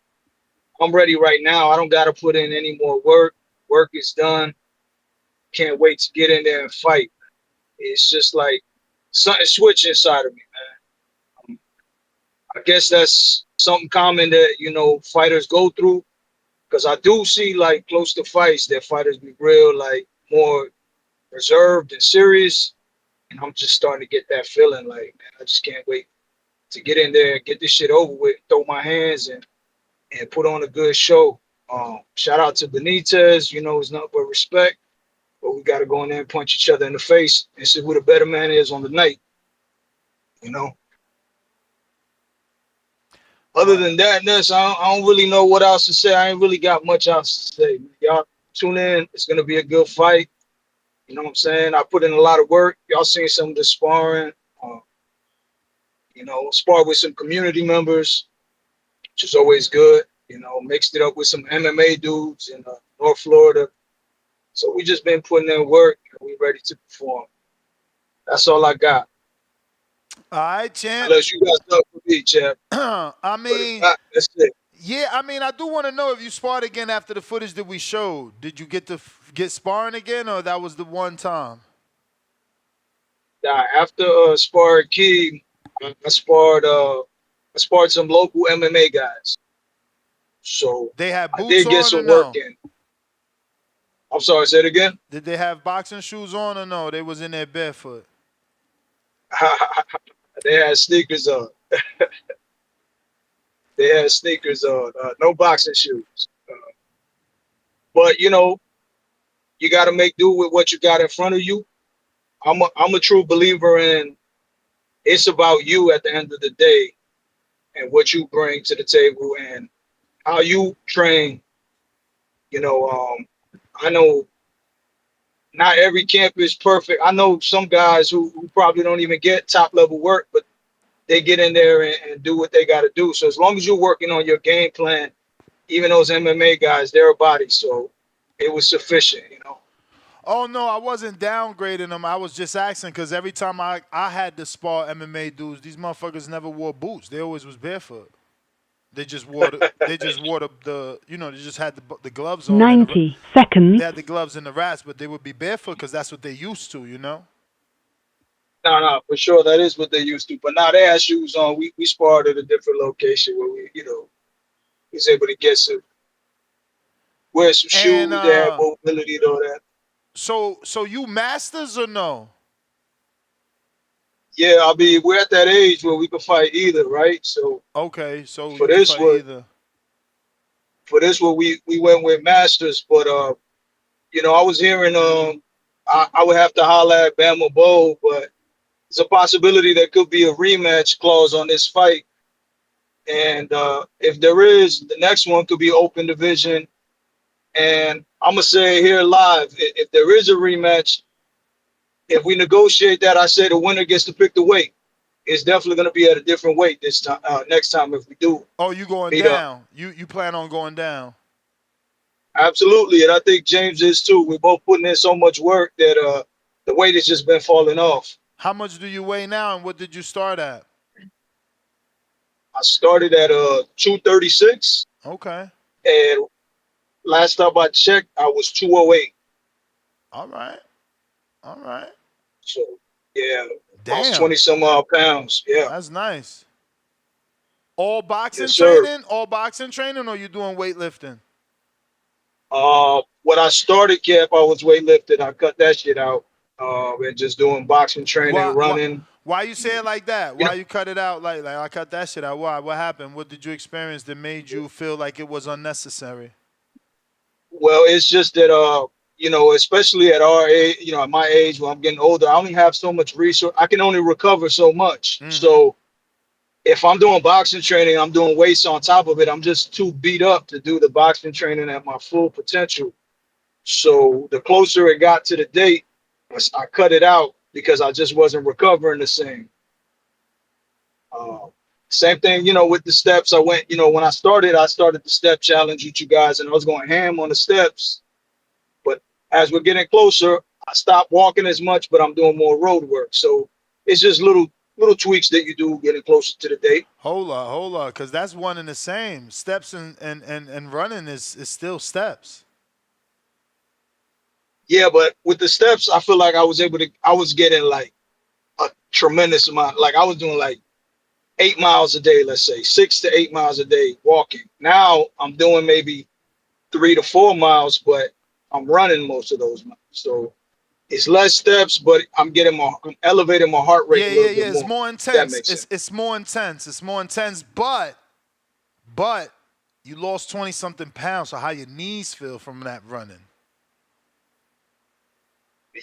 I'm ready right now. I don't gotta put in any more work. Work is done. Can't wait to get in there and fight. It's just like something switch inside of me, man. I guess that's something common that, you know, fighters go through. Because I do see, like, close to fights that fighters be real, like, more reserved and serious. And I'm just starting to get that feeling, like, man, I just can't wait to get in there and get this shit over with, throw my hands and put on a good show. Shout out to Benitez, you know, it's nothing but respect. But we got to go in there and punch each other in the face and see who the better man is on the night. You know. Other than that, Ness, I don't really know what else to say. I ain't really got much else to say. Y'all tune in. It's gonna be a good fight. You know what I'm saying? I put in a lot of work. Y'all seen some of the sparring. You know, sparred with some community members, which is always good. You know, mixed it up with some MMA dudes in North Florida. So we just been putting in work and we ready to perform. That's all I got. All right, champ. Unless you got stuff for me, champ. I mean, that's it. Yeah, I mean, I do want to know if you sparred again after the footage that we showed. Did you get to get sparring again, or that was the one time? Nah, after sparred Key, I sparred some local MMA guys. So they had boots I did get on some or no? work in. I'm sorry, say it again. Did they have boxing shoes on or no? They was in there barefoot. They had sneakers on. They had sneakers on. No boxing shoes. But you know, you got to make do with what you got in front of you. I'm a true believer in it's about you at the end of the day and what you bring to the table and how you train. You know, I know not every camp is perfect. I know some guys who probably don't even get top level work, but they get in there and do what they got to do. So as long as you're working on your game plan, even those MMA guys, they're a body. So it was sufficient, you know. Oh, no, I wasn't downgrading them. I was just asking because every time I had to spar MMA dudes, these motherfuckers never wore boots. They always was barefoot. They just wore the you know, they just had the gloves on. 90 seconds. They had the gloves and the wraps, but they would be barefoot because that's what they used to, you know? No, for sure. That is what they used to. But now they had shoes on. We sparred at a different location where we, you know, was able to get some, wear some shoes, they had mobility and all that. So you masters or no? Yeah, I mean, we're at that age where we can fight either, right? So okay, so for you this can fight either. For this one, we went with masters, but you know, I was hearing I would have to holler at Bama Bowl, but it's a possibility there could be a rematch clause on this fight. And if there is, the next one could be open division. And I'm gonna say here live, if there is a rematch, if we negotiate that, I say the winner gets to pick the weight. It's definitely gonna be at a different weight this time. Next time, if we do. Oh, you going meet down? Up. You plan on going down? Absolutely, and I think James is too. We're both putting in so much work that the weight has just been falling off. How much do you weigh now, and what did you start at? I started at 236. Okay. And last time I checked, I was 208. All right. All right. So yeah, damn, 20 some odd pounds. Yeah, that's nice. All boxing Yes, sir. training? All boxing training, or you doing weightlifting? When I started camp, I was weightlifting. I cut that shit out. And just doing boxing training, Why? Why? running. Why you say it like that? You know, Why you cut it out like I cut that shit out? Why? What happened? What did you experience that made you feel like it was unnecessary? well, it's just that especially at our age, at my age when I'm getting older, I only have so much resource. I can only recover so much. Mm-hmm. So if I'm doing boxing training, I'm doing weights on top of it. I'm just too beat up to do the boxing training at my full potential. So the closer it got to the date, I cut it out because I just wasn't recovering the same. Uh, Same thing, with the steps. I went, when I started the step challenge with you guys, and I was going ham on the steps. But as we're getting closer, I stopped walking as much, but I'm doing more road work. So it's just little tweaks that you do getting closer to the date. Hold up, because that's one and the same. Steps and running is still steps. Yeah, but with the steps, I feel like I was getting like a tremendous amount. Like I was doing like 8 miles a day, let's say 6 to 8 miles a day walking. Now I'm doing maybe 3 to 4 miles, but I'm running most of those miles. So it's less steps, but I'm elevating my heart rate Yeah, a yeah, little yeah. bit It's more. more If that intense. makes sense. It's more intense. It's more intense. But you lost 20 something pounds. So how your knees feel from that running?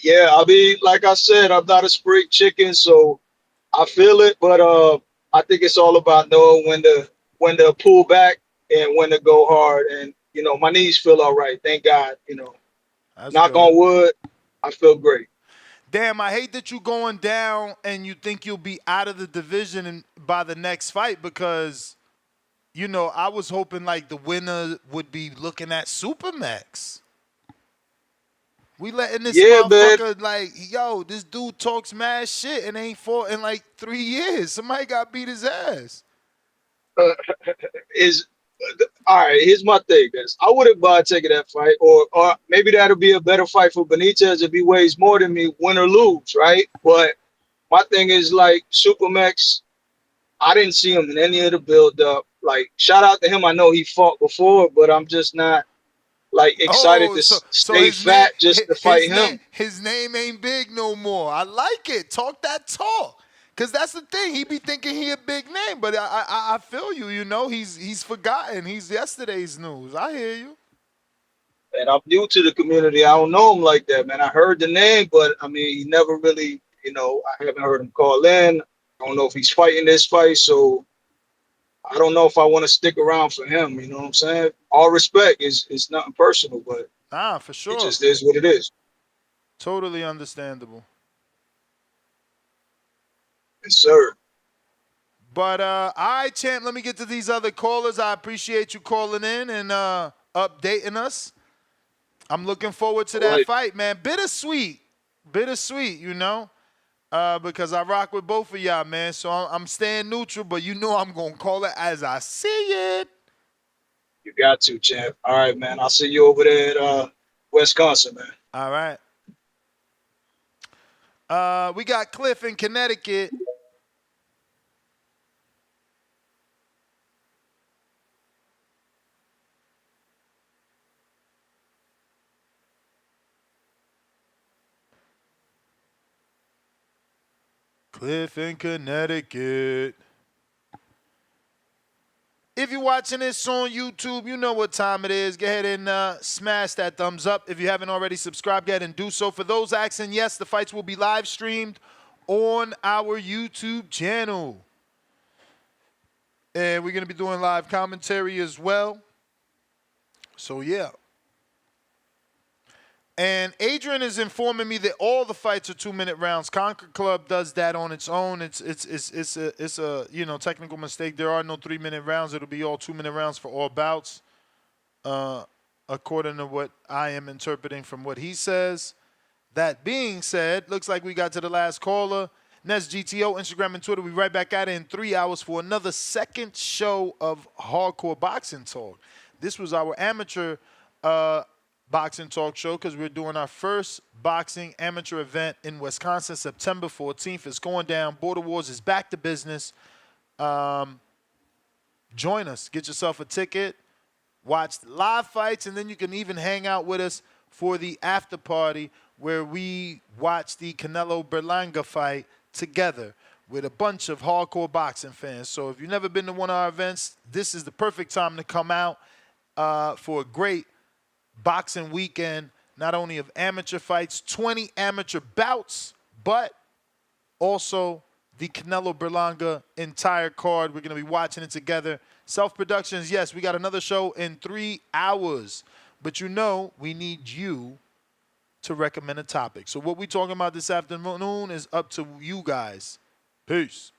Yeah, I mean, like I said, I'm not a spring chicken, so I feel it, but I think it's all about knowing when to pull back and when to go hard. And my knees feel all right, thank God. That's Knock good. on wood, I feel great. Damn, I hate that you going down and you think you'll be out of the division by the next fight because, I was hoping like the winner would be looking at Supermax. We letting this Yeah, man. motherfucker like, yo, this dude talks mad shit and ain't fought in like 3 years. Somebody got beat his ass. Is All right. Here's my thing: is I wouldn't mind taking that fight, or maybe that'll be a better fight for Benitez if he weighs more than me, win or lose, right? But my thing is like Supermax. I didn't see him in any of the build up. Like, shout out to him. I know he fought before, but I'm just not like excited Oh, to so stay his name fat just to fight him. his name ain't big no more. I like it. Talk that talk. Cause that's the thing. He be thinking he a big name, but I feel you. He's forgotten. He's yesterday's news. I hear you. And I'm new to the community. I don't know him like that, man. I heard the name, but I mean, he never really, I haven't heard him call in. I don't know if he's fighting this fight, so I don't know if I want to stick around for him. You know what I'm saying? All respect is nothing personal, but Nah, for it sure. just is what it is. Totally understandable. Yes, sir. But all right, champ. Let me get to these other callers. I appreciate you calling in and updating us. I'm looking forward to All that right. fight, man. Bittersweet, because I rock with both of y'all, man. So I'm staying neutral, but I'm gonna call it as I see it. You got to, champ. All right, man. I'll see you over there at Wisconsin, man. All right. We got Cliff in Connecticut. Cliff in Connecticut. If you're watching this on YouTube, you know what time it is. Go ahead and smash that thumbs up. If you haven't already subscribed, go ahead and do so. For those asking, yes, the fights will be live streamed on our YouTube channel. And we're going to be doing live commentary as well. So, yeah. And Adrian is informing me that all the fights are 2-minute rounds. Concord Club does that on its own. It's a technical mistake. There are no 3-minute rounds. It'll be all 2-minute rounds for all bouts, according to what I am interpreting from what he says. That being said, looks like we got to the last caller. Nest GTO, Instagram and Twitter. We right back at it in 3 hours for another second show of Hardcore Boxing Talk. This was our amateur boxing talk show because we're doing our first boxing amateur event in Wisconsin, September 14th. It's going down. Border Wars is back to business. join us. Get yourself a ticket. Watch live fights, and then you can even hang out with us for the after party where we watch the Canelo Berlanga fight together with a bunch of hardcore boxing fans. So if you've never been to one of our events, this is the perfect time to come out for a great boxing weekend, not only of amateur fights, 20 amateur bouts, but also the Canelo Berlanga entire card. We're going to be watching it together. Self-Productions, yes, we got another show in 3 hours. But you know we need you to recommend a topic. So what we're talking about this afternoon is up to you guys. Peace.